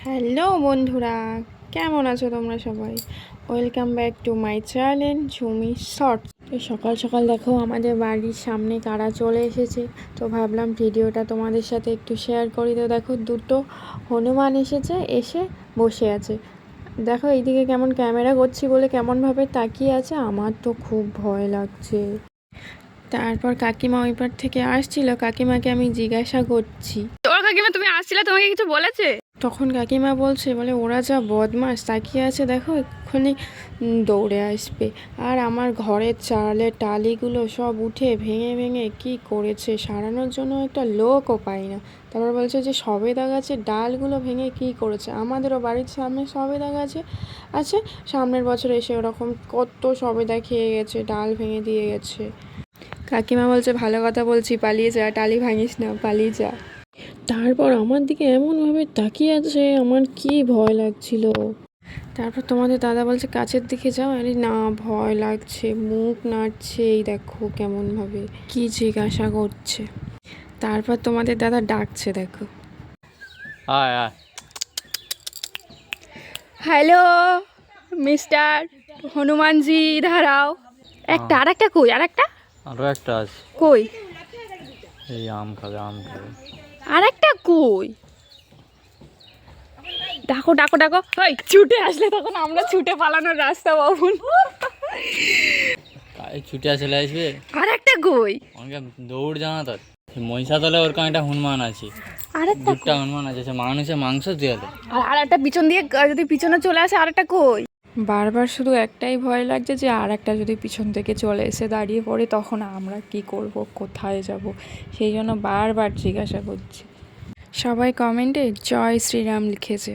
Hello বন্ধুরা, কেমন আছো তোমরা সবাই? Welcome back to my channel Jhumi shorts. তো সকাল সকাল দেখো আমাদের বাড়ির সামনে কারা চলে এসেছে। তো ভাবলাম ভিডিওটা তোমাদের সাথে একটু শেয়ার করি। তো দেখো দুটো হনুমান এসেছে, এসে বসে আছে। দেখো এইদিকে কেমন ক্যামেরা করছি বলে কেমনভাবে তাকিয়ে আছে, আমার তো খুব ভয় লাগছে। তারপর কাকিমা ওই পার থেকে আসছিল, কাকিমাকে আমি জিজ্ঞাসা করছি, তোর কাকিমা তুমি আসছিলে, তোমাকে কিছু বলেছে? তখন কাকিমা বলে ওরা যা বদমাস তাকিয়ে আছে, দেখো এক্ষুনি দৌড়ে আসবে। আর আমার ঘরের চালের টালিগুলো সব উঠে ভেঙে ভেঙে কি করেছে, সারানোর জন্য একটা লোকও পাই না। তারপর বলছে যে সবেদা গাছের ডালগুলো ভেঙে কি করেছে। আমাদেরও বাড়ির সামনে সবেদা গাছে আছে, সামনের বছর এসে ওরকম কত সবেদা খেয়ে গেছে, ডাল ভেঙে দিয়ে গেছে। কাকিমা বলছে ভালো কথা বলছি, পালিয়ে যা, টালি ভাঙিস না, পালিয়ে যা। তারপর আমার দিকে এমনভাবে তাকিয়ে আছে, আমার কি ভয় লাগছিল। তারপর তোমাদের দাদা বলছে কাছের দিকে যাও। আরে না, ভয় লাগছে, মুখ নাড়ছে, এই দেখো কেমনভাবে কি জিজ্ঞাসা করছে। তারপর তোমাদের দাদা ডাকছে, দেখো আয় আয়। হ্যালো মিস্টার হনুমানজি, দাঁড়াও। একটা আর একটা কই? আর একটা আরো একটা আছে, কই? এই আম খাবে আম খাবে। আর একটা কই? ডাকো ডাকো ডাকো। ওই ছুটে আসলে তখন আমরা ছুটে পালানোর রাস্তা বাবুন। ছুটে চলে আসবে। আর একটা কই? অনেকে দৌড় জানা তোর মহিষাদলে ওরকম একটা হনুমান আছে, আর একটা দুটা হনুমান আছে, সে মানুষের মাংস দিয়ে। আর একটা পিছন দিয়ে যদি পিছনে চলে আসে, আর একটা কই? বারবার শুধু একটাই ভয় লাগছে যে আর একটা যদি পিছন থেকে চলে এসে দাঁড়িয়ে পড়ে, তখন আমরা কি করব, কোথায় যাব, সেই জন্য বারবার জিজ্ঞাসা করছি। সবাই কমেন্টে জয় শ্রীরাম লিখেছে।